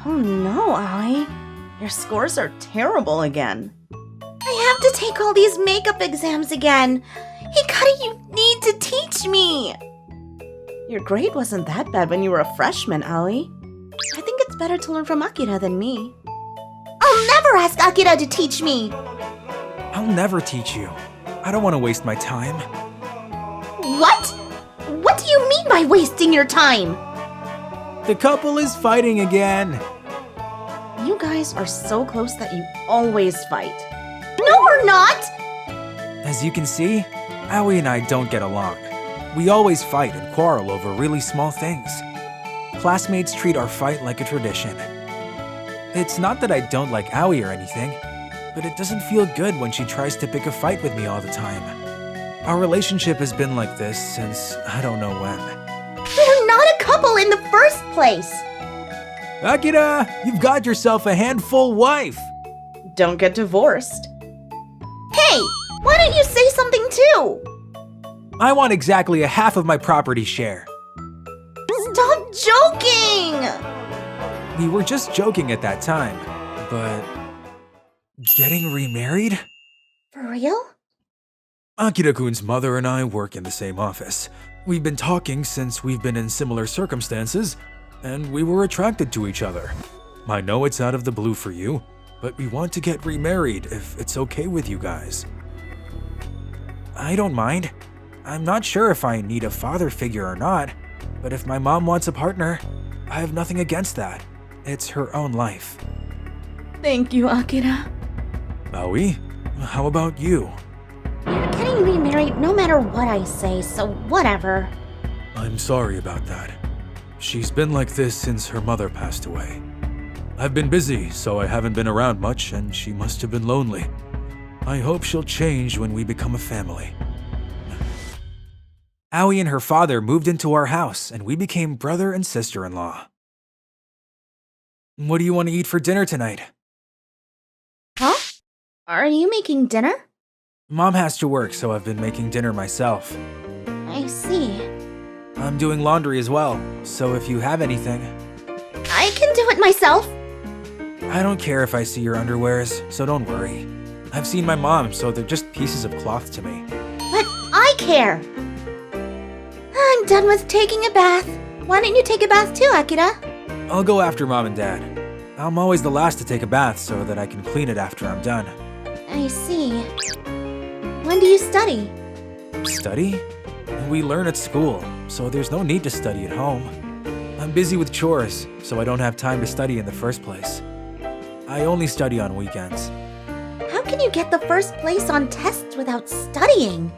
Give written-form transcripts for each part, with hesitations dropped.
Oh no, Aoi. Your scores are terrible again. I have to take all these makeup exams again. Hikari, you need to teach me. Your grade wasn't that bad when you were a freshman, Aoi. I think it's better to learn from Akira than me. I'll never ask Akira to teach me. I'll never teach you. I don't want to waste my time. What? What do you mean by wasting your time? The couple is fighting again. You guys are so close that you always fight. No, we're not! As you can see, Aoi and I don't get along. We always fight and quarrel over really small things. Classmates treat our fight like a tradition. It's not that I don't like Aoi or anything, but it doesn't feel good when she tries to pick a fight with me all the time. Our relationship has been like this since I don't know when. We're not a couple in the first place! Akira, you've got yourself a handful wife! Don't get divorced. Hey, why don't you say something too? I want exactly a half of my property share. Stop joking! We were just joking at that time, but... getting remarried? For real? Akira-kun's mother and I work in the same office. We've been talking since we've been in similar circumstances, and we were attracted to each other. I know it's out of the blue for you, but we want to get remarried if it's okay with you guys. I don't mind. I'm not sure if I need a father figure or not, but if my mom wants a partner, I have nothing against that. It's her own life. Thank you, Akira. Aoi, how about you? You're getting remarried no matter what I say, so whatever. I'm sorry about that. She's been like this since her mother passed away. I've been busy, so I haven't been around much, and she must have been lonely. I hope she'll change when we become a family. Aoi and her father moved into our house, and we became brother and sister-in-law. What do you want to eat for dinner tonight? Huh? Are you making dinner? Mom has to work, so I've been making dinner myself. I see. I'm doing laundry as well, so if you have anything... I can do it myself. I don't care if I see your underwears, so don't worry. I've seen my mom, so they're just pieces of cloth to me. But I care. I'm done with taking a bath. Why don't you take a bath too, Akira? I'll go after Mom and Dad. I'm always the last to take a bath so that I can clean it after I'm done. I see. When do you study? Study? We learn at school, so there's no need to study at home. I'm busy with chores, so I don't have time to study in the first place. I only study on weekends. How can you get the first place on tests without studying?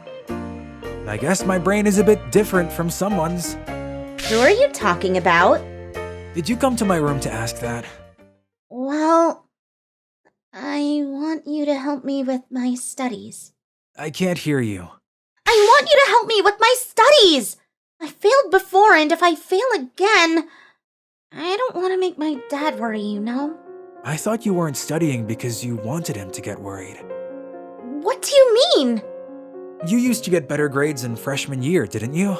I guess my brain is a bit different from someone's. Who are you talking about? Did you come to my room to ask that? Well, I want you to help me with my studies. I can't hear you. I want you to help me with my studies! I failed before, and if I fail again, I don't want to make my dad worry, you know? I thought you weren't studying because you wanted him to get worried. What do you mean? You used to get better grades in freshman year, didn't you?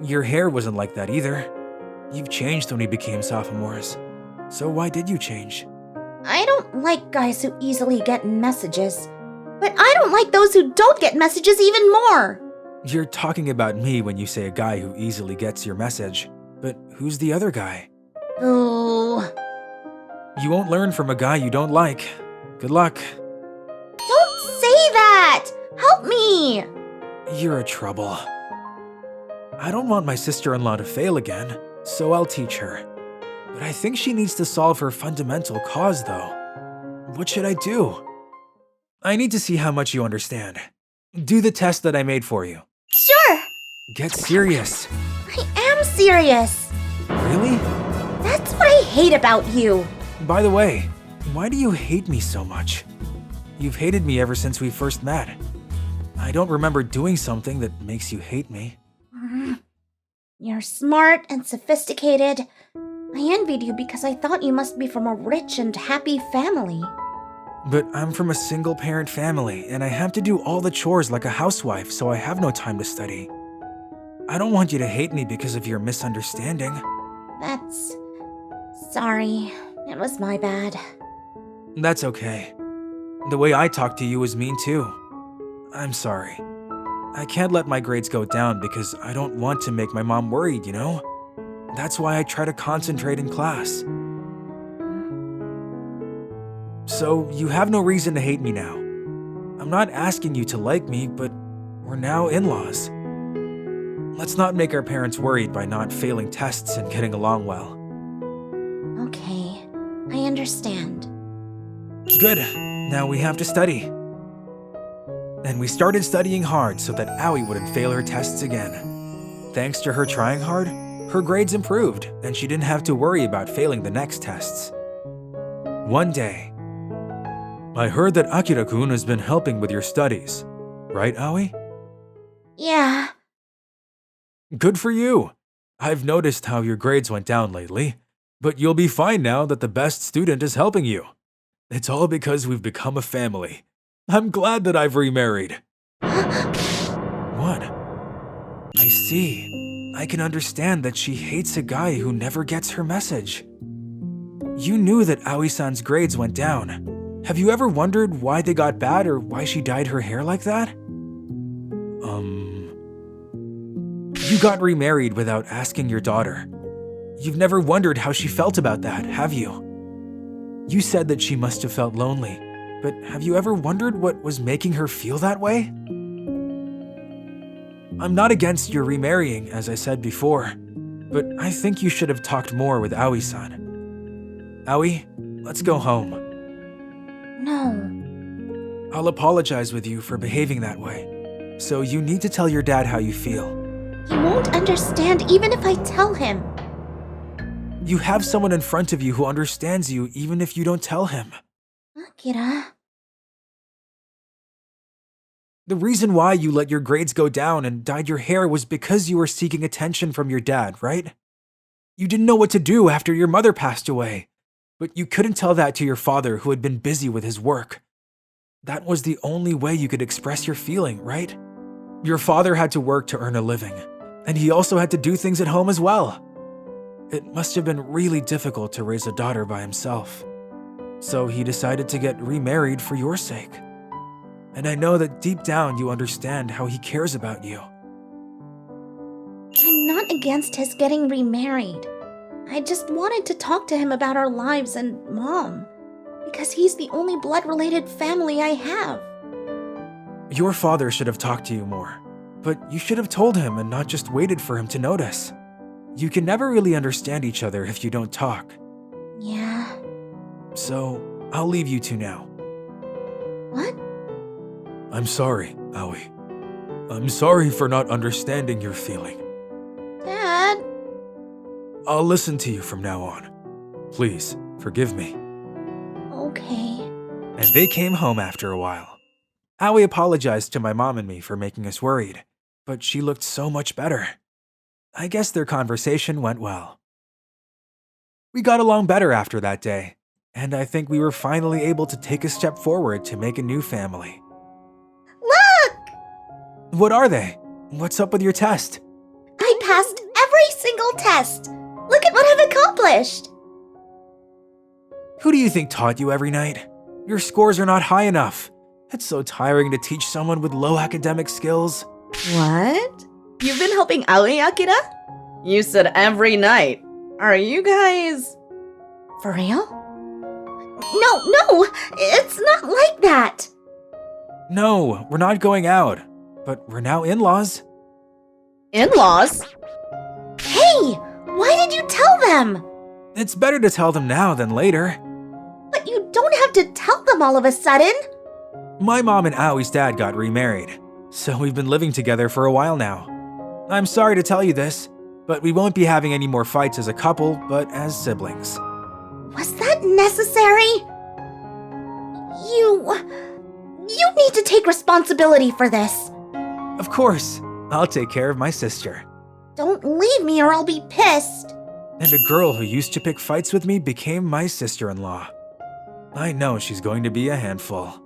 Your hair wasn't like that either. You've changed when we became sophomores. So why did you change? I don't like guys who easily get messages. But I don't like those who don't get messages even more. You're talking about me when you say a guy who easily gets your message. But who's the other guy? Ooh. You won't learn from a guy you don't like. Good luck. Don't say that! Help me! You're a trouble. I don't want my sister-in-law to fail again, so I'll teach her. But I think she needs to solve her fundamental cause, though. What should I do? I need to see how much you understand. Do the test that I made for you. Sure! Get serious. I am serious. Really? That's what I hate about you. By the way, why do you hate me so much? You've hated me ever since we first met. I don't remember doing something that makes you hate me. You're smart and sophisticated. I envied you because I thought you must be from a rich and happy family. But I'm from a single-parent family, and I have to do all the chores like a housewife, so I have no time to study. I don't want you to hate me because of your misunderstanding. That's... sorry. It was my bad. That's okay. The way I talk to you was mean too. I'm sorry. I can't let my grades go down because I don't want to make my mom worried, you know? That's why I try to concentrate in class. So you have no reason to hate me now. I'm not asking you to like me, but we're now in-laws. Let's not make our parents worried by not failing tests and getting along well. Okay, I understand. Good. Now we have to study. And we started studying hard so that Aoi wouldn't fail her tests again. Thanks to her trying hard, her grades improved and she didn't have to worry about failing the next tests. One day, I heard that Akira-kun has been helping with your studies. Right, Aoi? Yeah. Good for you. I've noticed how your grades went down lately, but you'll be fine now that the best student is helping you. It's all because we've become a family. I'm glad that I've remarried. What? I see. I can understand that she hates a guy who never gets her message. You knew that Aoi-san's grades went down. Have you ever wondered why they got bad or why she dyed her hair like that? You got remarried without asking your daughter. You've never wondered how she felt about that, have you? You said that she must have felt lonely, but have you ever wondered what was making her feel that way? I'm not against your remarrying, as I said before, but I think you should have talked more with Aoi-san. Aoi, let's go home. No. I'll apologize with you for behaving that way, so you need to tell your dad how you feel. He won't understand even if I tell him. You have someone in front of you who understands you even if you don't tell him. Akira. The reason why you let your grades go down and dyed your hair was because you were seeking attention from your dad, right? You didn't know what to do after your mother passed away, but you couldn't tell that to your father who had been busy with his work. That was the only way you could express your feeling, right? Your father had to work to earn a living, and he also had to do things at home as well. It must have been really difficult to raise a daughter by himself. So he decided to get remarried for your sake. And I know that deep down you understand how he cares about you. I'm not against his getting remarried. I just wanted to talk to him about our lives and Mom, because he's the only blood-related family I have. Your father should have talked to you more, but you should have told him and not just waited for him to notice. You can never really understand each other if you don't talk. Yeah. So, I'll leave you two now. What? I'm sorry, Aoi. I'm sorry for not understanding your feeling. Dad? I'll listen to you from now on. Please, forgive me. Okay. And they came home after a while. Aoi apologized to my mom and me for making us worried, but she looked so much better. I guess their conversation went well. We got along better after that day, and I think we were finally able to take a step forward to make a new family. Look! What are they? What's up with your test? I passed every single test! Look at what I've accomplished! Who do you think taught you every night? Your scores are not high enough. It's so tiring to teach someone with low academic skills. What? You've been helping Aoi, Akira? You said every night. Are you guys... for real? No, it's not like that. No, we're not going out, but we're now in-laws. In-laws? Hey, why did you tell them? It's better to tell them now than later. But you don't have to tell them all of a sudden. My mom and Aoi's dad got remarried, so we've been living together for a while now. I'm sorry to tell you this, but we won't be having any more fights as a couple, but as siblings. Was that necessary? You need to take responsibility for this. Of course, I'll take care of my sister. Don't leave me or I'll be pissed. And a girl who used to pick fights with me became my sister-in-law. I know she's going to be a handful.